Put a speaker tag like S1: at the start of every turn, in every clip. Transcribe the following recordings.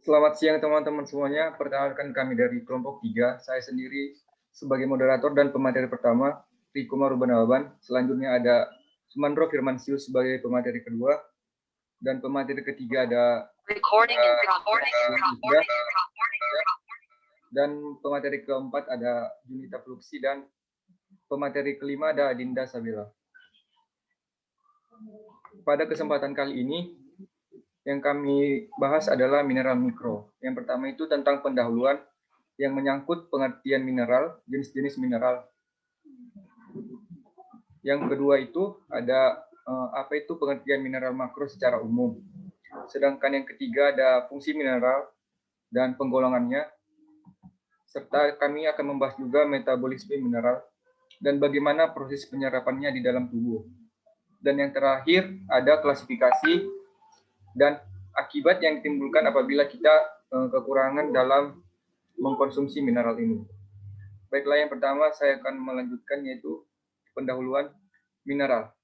S1: Selamat siang teman-teman semuanya. Perkenalkan kami dari kelompok 3. Saya sendiri sebagai moderator dan pemateri pertama, Riko Maruban. Selanjutnya ada Sumandro Firmansius sebagai pemateri kedua. Dan pemateri ketiga ada dan pemateri keempat ada Junita Fluksi dan pemateri kelima ada Dinda Sabila. Pada kesempatan kali ini yang kami bahas adalah mineral mikro. Yang pertama itu tentang pendahuluan yang menyangkut pengertian mineral, jenis-jenis mineral. Yang kedua itu ada apa itu pengertian mineral makro secara umum. Sedangkan yang ketiga ada fungsi mineral dan penggolongannya. Serta kami akan membahas juga metabolisme mineral dan bagaimana proses penyerapannya di dalam tubuh. Dan yang terakhir ada klasifikasi dan akibat yang ditimbulkan apabila kita kekurangan dalam mengkonsumsi mineral ini. Baiklah, yang pertama saya akan melanjutkan yaitu pendahuluan mineral.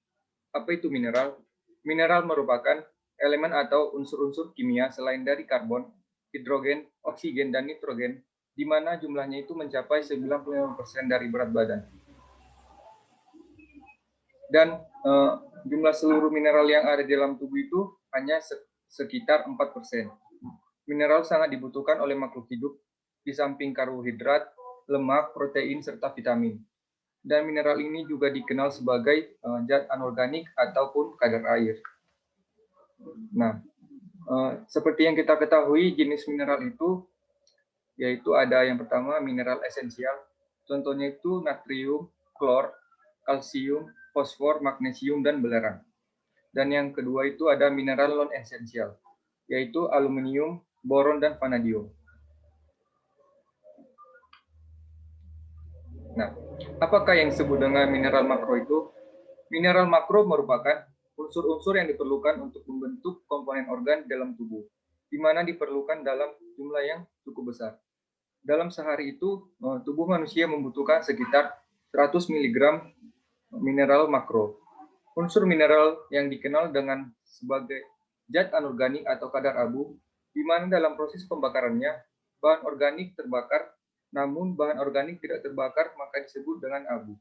S1: Apa itu mineral? Mineral merupakan elemen atau unsur-unsur kimia selain dari karbon, hidrogen, oksigen, dan nitrogen, di mana jumlahnya itu mencapai 95% dari berat badan. Dan jumlah seluruh mineral yang ada di dalam tubuh itu hanya sekitar 4%. Mineral sangat dibutuhkan oleh makhluk hidup di samping karbohidrat, lemak, protein, serta vitamin. Dan mineral ini juga dikenal sebagai zat anorganik ataupun kadar air. Nah, seperti yang kita ketahui, jenis mineral itu yaitu ada yang pertama mineral esensial. Contohnya itu natrium, klor, kalsium, fosfor, magnesium, dan belerang. Dan yang kedua itu ada mineral non esensial, yaitu aluminium, boron, dan vanadium. Nah, apakah yang disebut dengan mineral makro itu? Mineral makro merupakan unsur-unsur yang diperlukan untuk membentuk komponen organ dalam tubuh, di mana diperlukan dalam jumlah yang cukup besar. Dalam sehari itu, tubuh manusia membutuhkan sekitar 100 mg mineral makro. Unsur mineral yang dikenal dengan sebagai zat anorganik atau kadar abu, di mana dalam proses pembakarannya, bahan organik terbakar, namun bahan organik tidak terbakar, maka disebut dengan abu.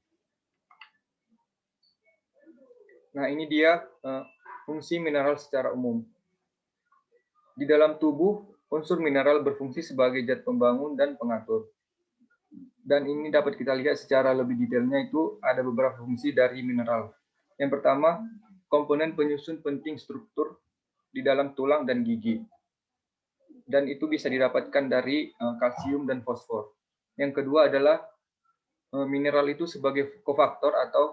S1: Nah, ini dia fungsi mineral secara umum. Di dalam tubuh, unsur mineral berfungsi sebagai zat pembangun dan pengatur. Dan ini dapat kita lihat secara lebih detailnya itu ada beberapa fungsi dari mineral. Yang pertama, komponen penyusun penting struktur di dalam tulang dan gigi. Dan itu bisa didapatkan dari kalsium dan fosfor. Yang kedua adalah mineral itu sebagai kofaktor atau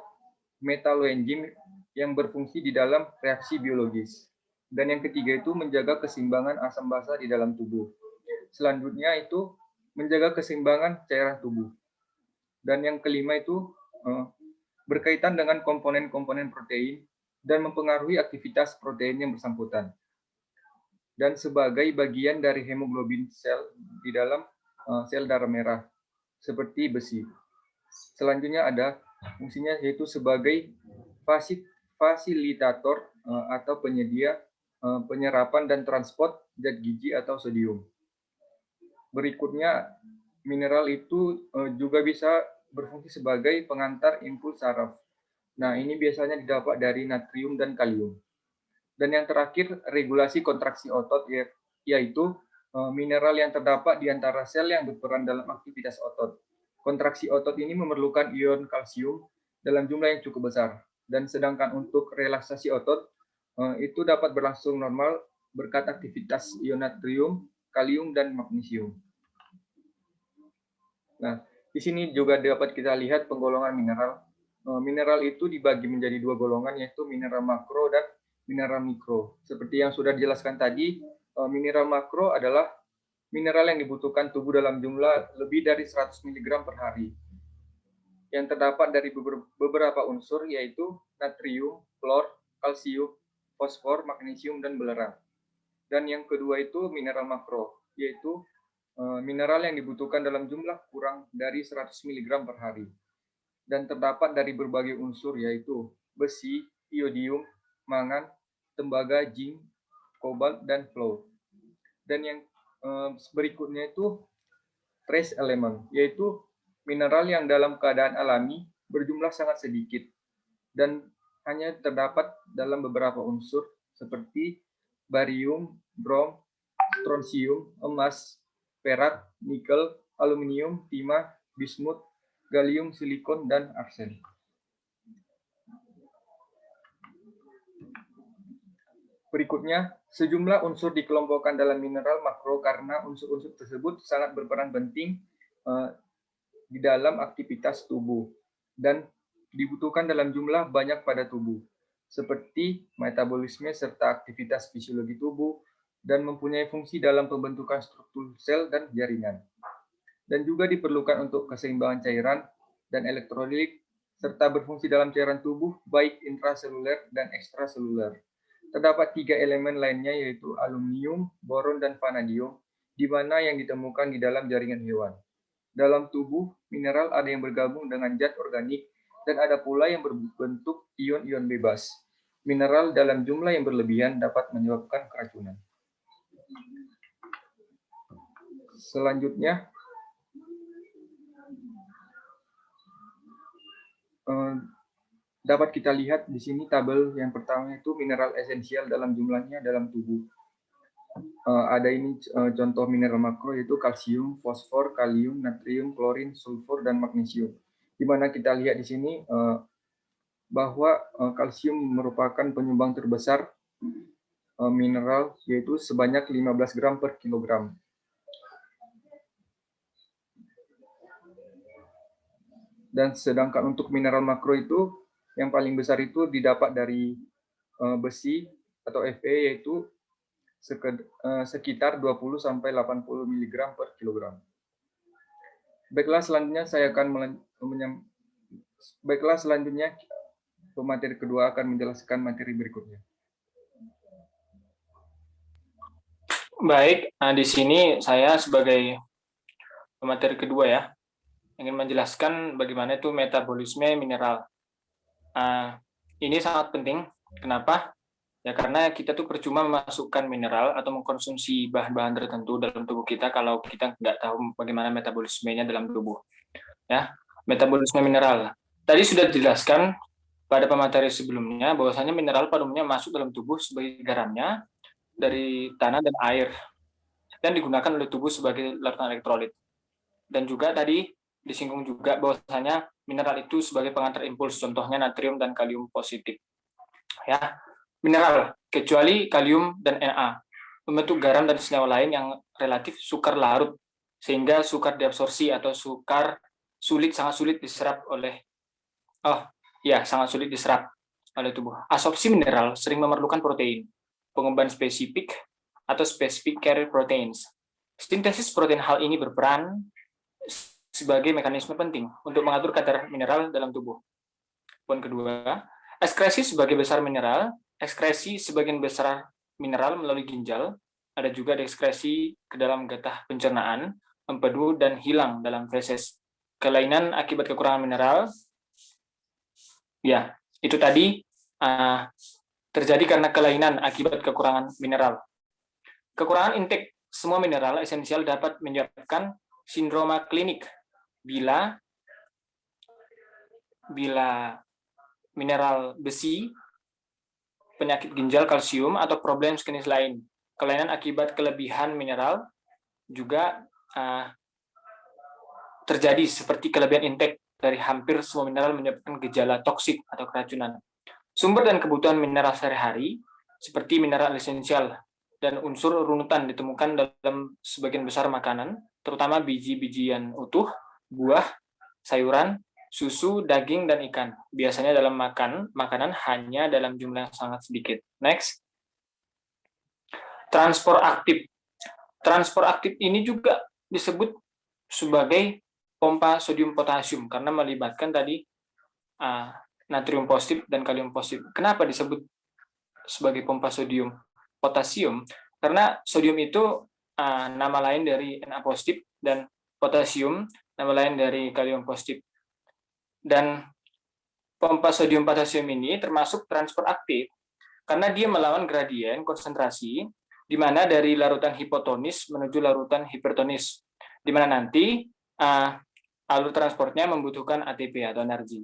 S1: metaloenzim yang berfungsi di dalam reaksi biologis. Dan yang ketiga itu menjaga keseimbangan asam basa di dalam tubuh. Selanjutnya itu menjaga keseimbangan cairan tubuh. Dan yang kelima itu berkaitan dengan komponen-komponen protein dan mempengaruhi aktivitas protein yang bersangkutan. Dan sebagai bagian dari hemoglobin sel di dalam sel darah merah, seperti besi. Selanjutnya ada fungsinya yaitu sebagai fasilitator atau penyedia penyerapan dan transport zat gizi atau sodium. Berikutnya, mineral itu juga bisa berfungsi sebagai pengantar impuls saraf. Nah, ini biasanya didapat dari natrium dan kalium. Dan yang terakhir, regulasi kontraksi otot, yaitu mineral yang terdapat di antara sel yang berperan dalam aktivitas otot. Kontraksi otot ini memerlukan ion kalsium dalam jumlah yang cukup besar. Dan sedangkan untuk relaksasi otot, itu dapat berlangsung normal berkat aktivitas ion natrium, kalium, dan magnesium. Nah, di sini juga dapat kita lihat penggolongan mineral. Mineral itu dibagi menjadi dua golongan, yaitu mineral makro dan mineral mikro. Seperti yang sudah dijelaskan tadi, mineral makro adalah mineral yang dibutuhkan tubuh dalam jumlah lebih dari 100 mg per hari. Yang terdapat dari beberapa unsur, yaitu natrium, klor, kalsium, fosfor, magnesium, dan belerang. Dan yang kedua itu mineral makro, yaitu mineral yang dibutuhkan dalam jumlah kurang dari 100 mg per hari. Dan terdapat dari berbagai unsur, yaitu besi, iodium, mangan, tembaga, zinc, kobalt, dan fluor. Dan yang berikutnya itu trace element, yaitu mineral yang dalam keadaan alami berjumlah sangat sedikit dan hanya terdapat dalam beberapa unsur seperti barium, brom, strontium, emas, perak, nikel, aluminium, timah, bismut, gallium, silikon, dan arsen. Berikutnya, sejumlah unsur dikelompokkan dalam mineral makro karena unsur-unsur tersebut sangat berperan penting di dalam aktivitas tubuh dan dibutuhkan dalam jumlah banyak pada tubuh, seperti metabolisme serta aktivitas fisiologi tubuh, dan mempunyai fungsi dalam pembentukan struktur sel dan jaringan. Dan juga diperlukan untuk keseimbangan cairan dan elektrolit, serta berfungsi dalam cairan tubuh, baik intraseluler dan ekstraseluler. Terdapat 3 elemen lainnya, yaitu aluminium, boron, dan vanadium, di mana yang ditemukan di dalam jaringan hewan. Dalam tubuh, mineral ada yang bergabung dengan zat organik, dan ada pula yang berbentuk ion-ion bebas. Mineral dalam jumlah yang berlebihan dapat menyebabkan keracunan. Selanjutnya, dapat kita lihat di sini tabel yang pertama itu mineral esensial dalam jumlahnya dalam tubuh. Ada ini contoh mineral makro, yaitu kalsium, fosfor, kalium, natrium, klorin, sulfur, dan magnesium. Di mana kita lihat di sini bahwa kalsium merupakan penyumbang terbesar mineral, yaitu sebanyak 15 gram per kilogram. Dan sedangkan untuk mineral makro itu yang paling besar itu didapat dari besi atau Fe, yaitu sekitar 20 sampai 80 mg per kilogram. Baiklah, selanjutnya pemateri kedua akan menjelaskan materi berikutnya.
S2: Baik, di sini saya sebagai pemateri kedua ya, ingin menjelaskan bagaimana itu metabolisme mineral. Ini sangat penting. Kenapa? Ya karena kita tuh percuma memasukkan mineral atau mengkonsumsi bahan-bahan tertentu dalam tubuh kita kalau kita nggak tahu bagaimana metabolismenya dalam tubuh. Ya, metabolisme mineral. Tadi sudah dijelaskan pada pemateri sebelumnya bahwasanya mineral pada umumnya masuk dalam tubuh sebagai garamnya dari tanah dan air dan digunakan oleh tubuh sebagai larutan elektrolit. Dan juga tadi disinggung juga bahwasanya mineral itu sebagai pengantar impuls, contohnya natrium dan kalium positif. Ya, mineral kecuali kalium dan Na membentuk garam dan senyawa lain yang relatif sukar larut sehingga sukar diabsorpsi atau sangat sulit diserap oleh tubuh. Absorpsi mineral sering memerlukan protein, pengumpulan spesifik atau specific carrier proteins. Sintesis protein hal ini berperan sebagai mekanisme penting untuk mengatur kadar mineral dalam tubuh. Poin kedua, ekskresi sebagian besar mineral melalui ginjal, ada juga ekskresi ke dalam getah pencernaan, empedu dan hilang dalam feses. Kelainan akibat kekurangan mineral, ya itu tadi terjadi karena kelainan akibat kekurangan mineral. Kekurangan intake semua mineral esensial dapat menyebabkan sindroma klinik bila mineral besi, penyakit ginjal, kalsium, atau problem sejenis lain. Kelainan akibat kelebihan mineral juga terjadi seperti kelebihan intake dari hampir semua mineral menyebabkan gejala toksik atau keracunan. Sumber dan kebutuhan mineral sehari-hari seperti mineral esensial dan unsur runutan ditemukan dalam sebagian besar makanan, terutama biji-bijian utuh, buah, sayuran, susu, daging, dan ikan. Biasanya dalam makanan hanya dalam jumlah yang sangat sedikit. Next. Transport aktif. Transport aktif ini juga disebut sebagai pompa sodium potasium karena melibatkan tadi natrium positif dan kalium positif. Kenapa disebut sebagai pompa sodium potasium? Karena sodium itu nama lain dari Na positif dan potasium nama lain dari kalium positif. Dan pompa sodium potasium ini termasuk transport aktif karena dia melawan gradien konsentrasi di mana dari larutan hipotonis menuju larutan hipertonis, di mana nanti alur transportnya membutuhkan ATP atau energi.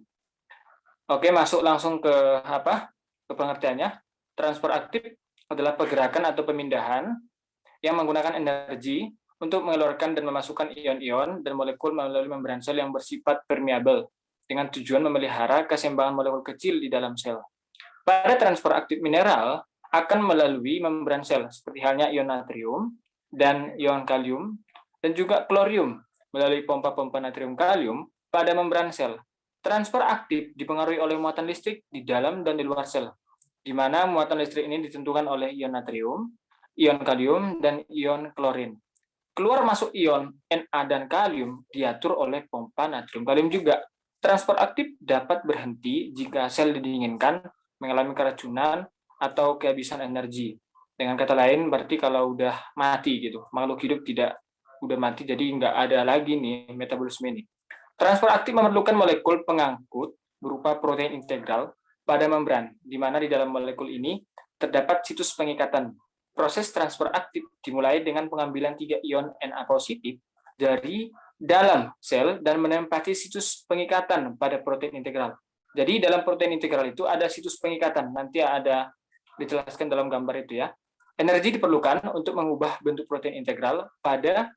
S2: Oke, masuk langsung ke ke pengertiannya. Transport aktif adalah pergerakan atau pemindahan yang menggunakan energi untuk mengeluarkan dan memasukkan ion-ion dan molekul melalui membran sel yang bersifat permeabel dengan tujuan memelihara keseimbangan molekul kecil di dalam sel. Pada transport aktif mineral akan melalui membran sel seperti halnya ion natrium dan ion kalium dan juga klorium melalui pompa-pompa natrium kalium pada membran sel. Transport aktif dipengaruhi oleh muatan listrik di dalam dan di luar sel, di mana muatan listrik ini ditentukan oleh ion natrium, ion kalium, dan ion klorin. Keluar masuk ion Na dan kalium diatur oleh pompa natrium kalium juga. Transport aktif dapat berhenti jika sel didinginkan, mengalami keracunan, atau kehabisan energi. Dengan kata lain, berarti kalau udah mati gitu, makhluk hidup tidak udah mati, jadi nggak ada lagi nih metabolisme ini. Transport aktif memerlukan molekul pengangkut berupa protein integral pada membran, di mana di dalam molekul ini terdapat situs pengikatan. Proses transport aktif dimulai dengan pengambilan 3 ion Na positif dari dalam sel dan menempati situs pengikatan pada protein integral. Jadi dalam protein integral itu ada situs pengikatan, nanti ada dijelaskan dalam gambar itu ya. Energi diperlukan untuk mengubah bentuk protein integral pada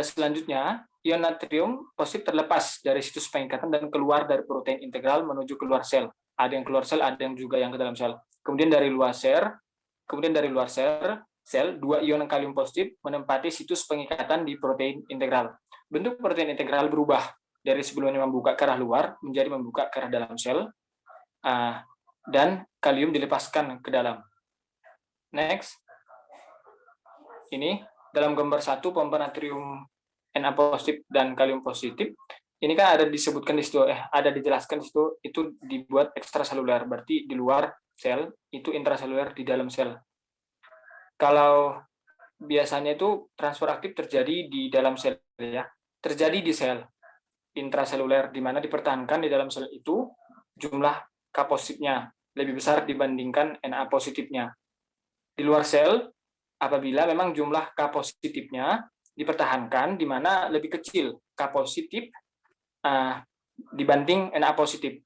S2: selanjutnya, ion natrium positif terlepas dari situs pengikatan dan keluar dari protein integral menuju keluar sel. Ada yang keluar sel, ada yang juga yang ke dalam sel. Kemudian dari luar sel, 2 ion kalium positif menempati situs pengikatan di protein integral. Bentuk protein integral berubah dari sebelumnya membuka ke arah luar menjadi membuka ke arah dalam sel, dan kalium dilepaskan ke dalam. Next. Ini dalam gambar 1 pompa natrium Na positif dan kalium positif. Ini kan ada disebutkan di situ, ada dijelaskan di situ, itu dibuat ekstraseluler, berarti di luar sel, itu intraseluler di dalam sel. Kalau biasanya itu transfer aktif terjadi di dalam sel ya, terjadi di sel intraseluler, di mana dipertahankan di dalam sel itu jumlah K positifnya lebih besar dibandingkan Na positifnya. Di luar sel, apabila memang jumlah K positifnya dipertahankan, di mana lebih kecil K positif dibanding Na positif.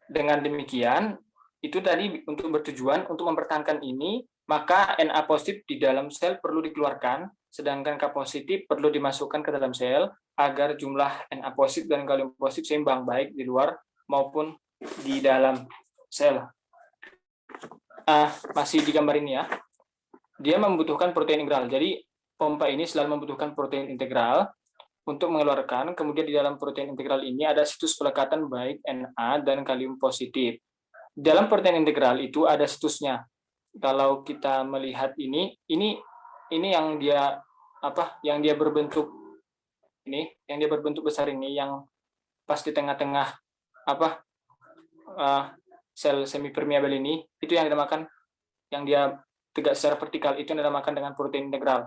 S2: Dengan demikian, itu tadi untuk bertujuan untuk mempertahankan ini, maka Na positif di dalam sel perlu dikeluarkan, sedangkan K positif perlu dimasukkan ke dalam sel agar jumlah Na positif dan kalium positif seimbang baik di luar maupun di dalam sel. Masih di gambar ini ya. Dia membutuhkan protein integral. Jadi pompa ini selalu membutuhkan protein integral untuk mengeluarkan. Kemudian di dalam protein integral ini ada situs pelekatan baik Na dan kalium positif. Dalam protein integral itu ada situsnya. Kalau kita melihat ini yang dia yang dia berbentuk ini, yang dia berbentuk besar ini, yang pas di tengah-tengah sel semipermeabel ini, itu yang dinamakan, yang dia tegak secara vertikal, itu yang dinamakan dengan protein integral.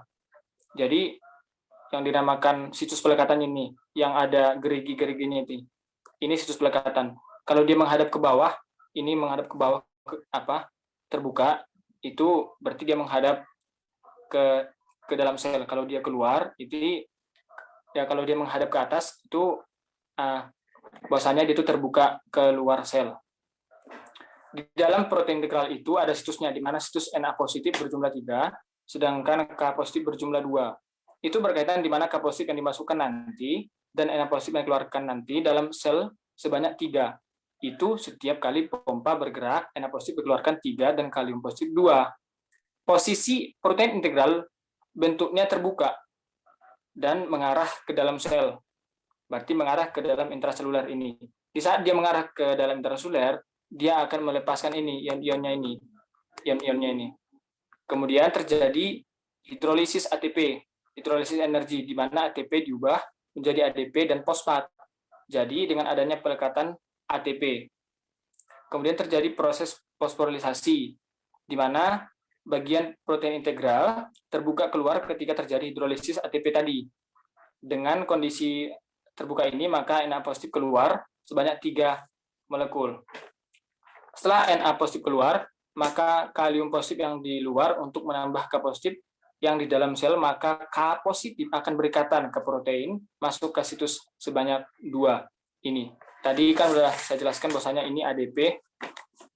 S2: Jadi yang dinamakan situs pelekatan ini, yang ada gerigi-geriginya ini situs pelekatan. Kalau dia menghadap ke bawah, ini menghadap ke bawah terbuka, itu berarti dia menghadap ke dalam sel. Kalau dia keluar, itu ya, kalau dia menghadap ke atas, itu bahwasanya dia itu terbuka ke luar sel. Di dalam protein integral itu ada situsnya, di mana situs Na positif berjumlah 3, sedangkan K positif berjumlah 2. Itu berkaitan di mana K positif yang dimasukkan nanti dan Na positif yang dikeluarkan nanti dalam sel sebanyak 3. Itu setiap kali pompa bergerak, Na positif dikeluarkan 3 dan kalium positif 2. Posisi protein integral bentuknya terbuka dan mengarah ke dalam sel. Berarti mengarah ke dalam intraseluler ini. Di saat dia mengarah ke dalam intraseluler, dia akan melepaskan ini, ion-ionnya ini. Kemudian terjadi hidrolisis ATP, hidrolisis energi, di mana ATP diubah menjadi ADP dan fosfat. Jadi dengan adanya pelekatan ATP. Kemudian terjadi proses fosforilisasi, di mana bagian protein integral terbuka keluar ketika terjadi hidrolisis ATP tadi. Dengan kondisi terbuka ini, maka Na positif keluar sebanyak 3 molekul. Setelah Na positif keluar, maka kalium positif yang di luar untuk menambah K positif yang di dalam sel, maka K positif akan berikatan ke protein masuk ke situs sebanyak 2 ini. Tadi kan sudah saya jelaskan bahwasanya ini ADP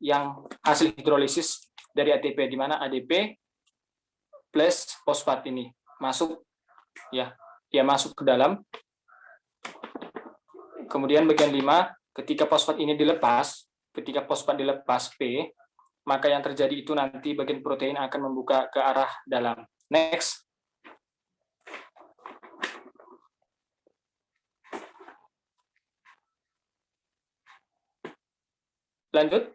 S2: yang hasil hidrolisis dari ATP, di mana ADP plus fosfat ini masuk ya masuk ke dalam. Kemudian bagian 5, ketika fosfat ini dilepas, P, maka yang terjadi itu nanti bagian protein akan membuka ke arah dalam. Next. Lanjut.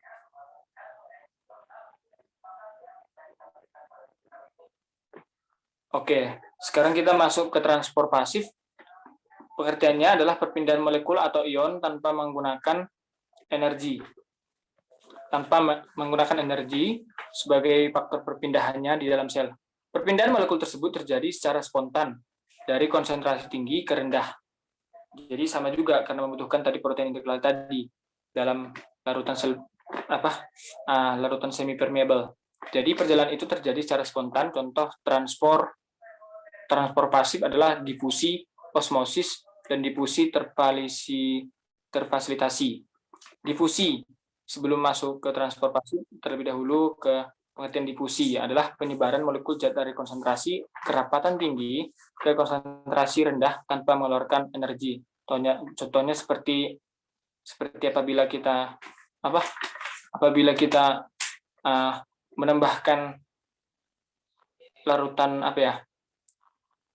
S2: Oke, sekarang kita masuk ke transport pasif. Pengertiannya adalah perpindahan molekul atau ion tanpa menggunakan energi. Sebagai faktor perpindahannya di dalam sel. Perpindahan molekul tersebut terjadi secara spontan dari konsentrasi tinggi ke rendah. Jadi sama juga karena membutuhkan tadi protein integral tadi dalam larutan larutan semi permeable. Jadi perjalanan itu terjadi secara spontan. Contoh transport pasif adalah difusi, osmosis, dan difusi terfasilitasi. Difusi, sebelum masuk ke transport pasif, terlebih dahulu ke pengertian difusi adalah penyebaran molekul zat dari konsentrasi kerapatan tinggi ke konsentrasi rendah tanpa mengeluarkan energi. Contohnya seperti apabila kita menambahkan larutan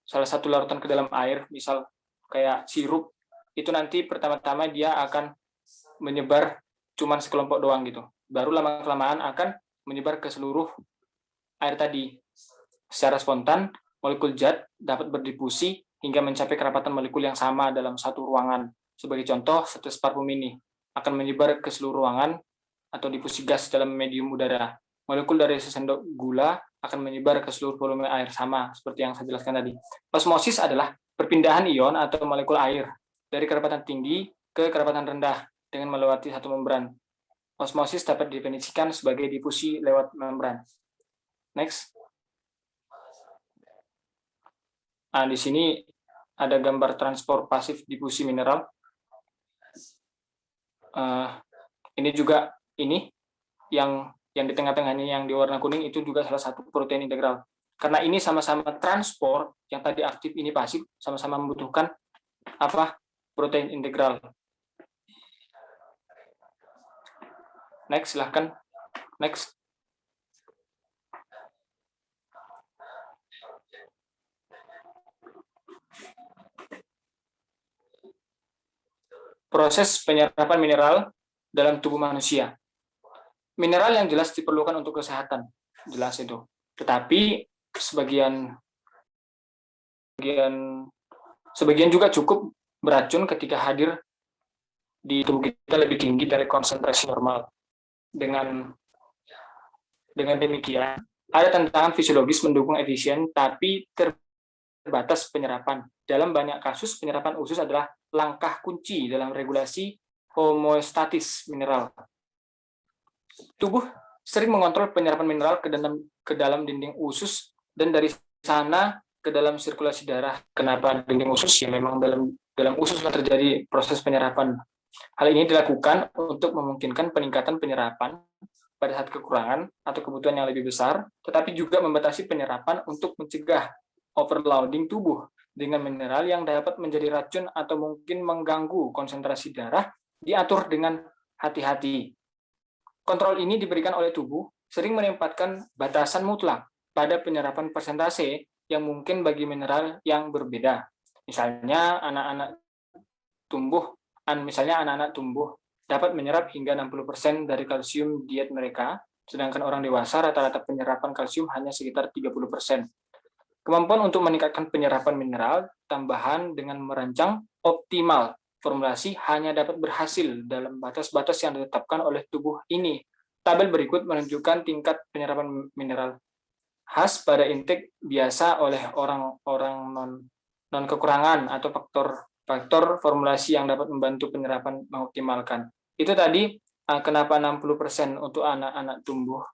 S2: salah satu larutan ke dalam air, misal kayak sirup, itu nanti pertama-tama dia akan menyebar cuman sekelompok doang gitu. Baru lama-kelamaan akan menyebar ke seluruh air tadi. Secara spontan, molekul zat dapat berdifusi hingga mencapai kerapatan molekul yang sama dalam satu ruangan. Sebagai contoh, setes parfum ini akan menyebar ke seluruh ruangan atau difusi gas dalam medium udara. Molekul dari sesendok gula akan menyebar ke seluruh volume air, sama seperti yang saya jelaskan tadi. Osmosis adalah perpindahan ion atau molekul air dari kerapatan tinggi ke kerapatan rendah dengan melewati satu membran. Osmosis dapat didefinisikan sebagai difusi lewat membran. Next. Nah, di sini ada gambar transport pasif difusi mineral. Ini juga yang di tengah-tengah ini yang di warna kuning itu juga salah satu protein integral. Karena ini sama-sama transport, yang tadi aktif ini pasif, sama-sama membutuhkan protein integral. Next, silahkan. Next. Proses penyerapan mineral dalam tubuh manusia. Mineral yang jelas diperlukan untuk kesehatan, jelas itu. Tetapi sebagian juga cukup beracun ketika hadir di tubuh kita lebih tinggi dari konsentrasi normal. Dengan demikian, ada tantangan fisiologis mendukung efisien, tapi terbatas penyerapan. Dalam banyak kasus, penyerapan usus adalah langkah kunci dalam regulasi homeostatis mineral. Tubuh sering mengontrol penyerapan mineral ke dalam dinding usus dan dari sana ke dalam sirkulasi darah. Kenapa dinding usus? Ya memang dalam ususlah terjadi proses penyerapan. Hal ini dilakukan untuk memungkinkan peningkatan penyerapan pada saat kekurangan atau kebutuhan yang lebih besar, tetapi juga membatasi penyerapan untuk mencegah overloading tubuh dengan mineral yang dapat menjadi racun atau mungkin mengganggu konsentrasi darah, diatur dengan hati-hati. Kontrol ini diberikan oleh tubuh, sering menempatkan batasan mutlak pada penyerapan persentase yang mungkin bagi mineral yang berbeda. Misalnya anak-anak tumbuh dapat menyerap hingga 60% dari kalsium diet mereka, sedangkan orang dewasa rata-rata penyerapan kalsium hanya sekitar 30%. Kemampuan untuk meningkatkan penyerapan mineral tambahan dengan merancang optimal formulasi hanya dapat berhasil dalam batas-batas yang ditetapkan oleh tubuh ini. Tabel berikut menunjukkan tingkat penyerapan mineral khas pada intake biasa oleh orang-orang non kekurangan atau faktor formulasi yang dapat membantu penyerapan mengoptimalkan. Itu tadi Kenapa 60% untuk anak-anak tumbuh?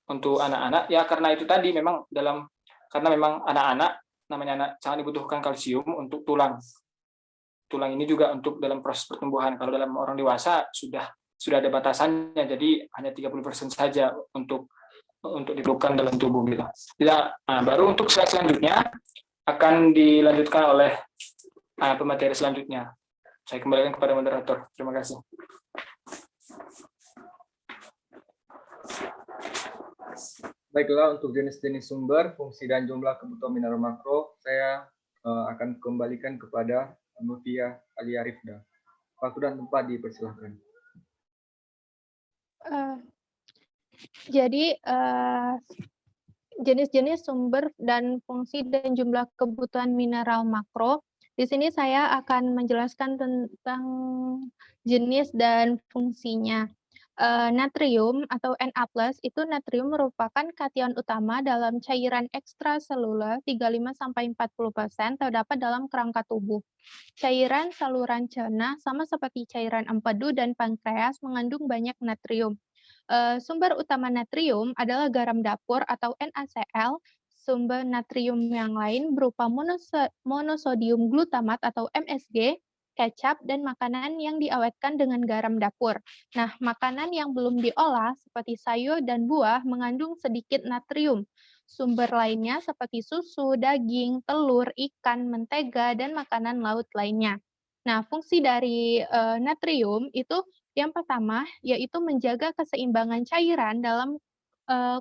S2: Untuk anak-anak, ya karena itu tadi karena memang anak-anak, namanya anak, sangat dibutuhkan kalsium untuk tulang. Tulang ini juga untuk dalam proses pertumbuhan. Kalau dalam orang dewasa sudah ada batasannya, jadi hanya 30% saja untuk diperlukan dalam tubuh gitu. Ya, baru untuk slide selanjutnya akan dilanjutkan oleh pemateri selanjutnya. Saya kembalikan kepada moderator. Terima kasih.
S1: Baiklah, untuk jenis-jenis sumber, fungsi, dan jumlah kebutuhan mineral makro, saya akan kembalikan kepada Novia Aliarifda. Waktu dan tempat dipersilahkan.
S3: Jadi, jenis-jenis sumber dan fungsi dan jumlah kebutuhan mineral makro. Di sini saya akan menjelaskan tentang jenis dan fungsinya. Natrium atau Na+, itu natrium merupakan kation utama dalam cairan ekstraseluler 35-40% terdapat dalam kerangka tubuh. Cairan saluran cerna sama seperti cairan empedu dan pankreas mengandung banyak natrium. Sumber utama natrium adalah garam dapur atau NaCl. Sumber natrium yang lain berupa monosodium glutamat atau MSG, kecap, dan makanan yang diawetkan dengan garam dapur. Nah, makanan yang belum diolah seperti sayur dan buah mengandung sedikit natrium. Sumber lainnya seperti susu, daging, telur, ikan, mentega, dan makanan laut lainnya. Nah, fungsi dari natrium itu yang pertama yaitu menjaga keseimbangan cairan dalam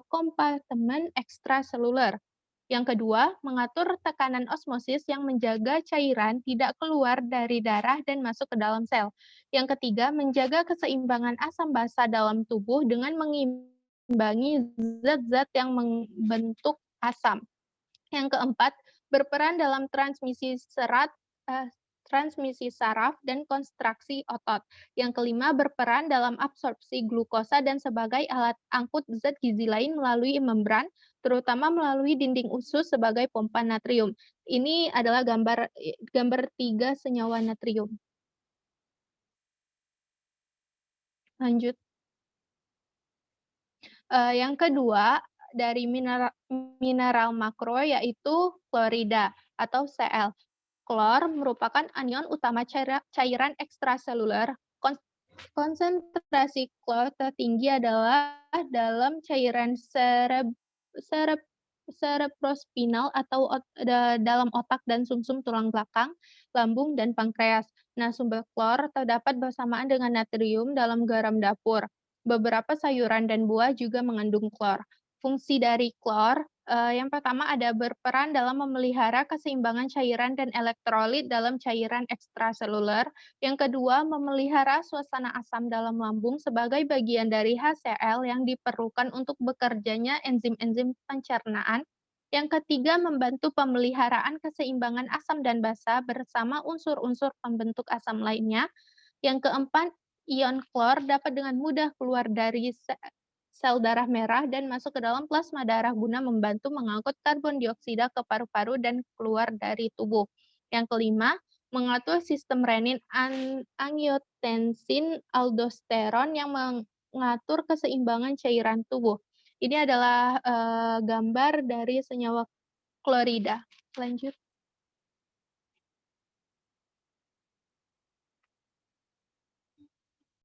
S3: kompartemen ekstraseluler. Yang kedua, mengatur tekanan osmosis yang menjaga cairan tidak keluar dari darah dan masuk ke dalam sel. Yang ketiga, menjaga keseimbangan asam basa dalam tubuh dengan mengimbangi zat-zat yang membentuk asam. Yang keempat, berperan dalam transmisi saraf dan kontraksi otot. Yang kelima, berperan dalam absorpsi glukosa dan sebagai alat angkut zat gizi lain melalui membran, terutama melalui dinding usus sebagai pompa natrium. Ini adalah gambar 3 senyawa natrium. Lanjut. Yang kedua, dari mineral makro yaitu klorida atau Cl. Klor merupakan anion utama cairan ekstraseluler. Konsentrasi klor tertinggi adalah dalam cairan cerebrospinal atau dalam otak dan sumsum tulang belakang, lambung, dan pankreas. Nah, sumber klor terdapat bersamaan dengan natrium dalam garam dapur. Beberapa sayuran dan buah juga mengandung klor. Fungsi dari klor, yang pertama ada berperan dalam memelihara keseimbangan cairan dan elektrolit dalam cairan ekstraseluler. Yang kedua, memelihara suasana asam dalam lambung sebagai bagian dari HCl yang diperlukan untuk bekerjanya enzim-enzim pencernaan. Yang ketiga, membantu pemeliharaan keseimbangan asam dan basa bersama unsur-unsur pembentuk asam lainnya. Yang keempat, ion klor dapat dengan mudah keluar dari sel darah merah dan masuk ke dalam plasma darah guna membantu mengangkut karbon dioksida ke paru-paru dan keluar dari tubuh. Yang kelima, mengatur sistem renin, angiotensin, aldosteron yang mengatur keseimbangan cairan tubuh. Ini adalah gambar dari senyawa klorida. Lanjut.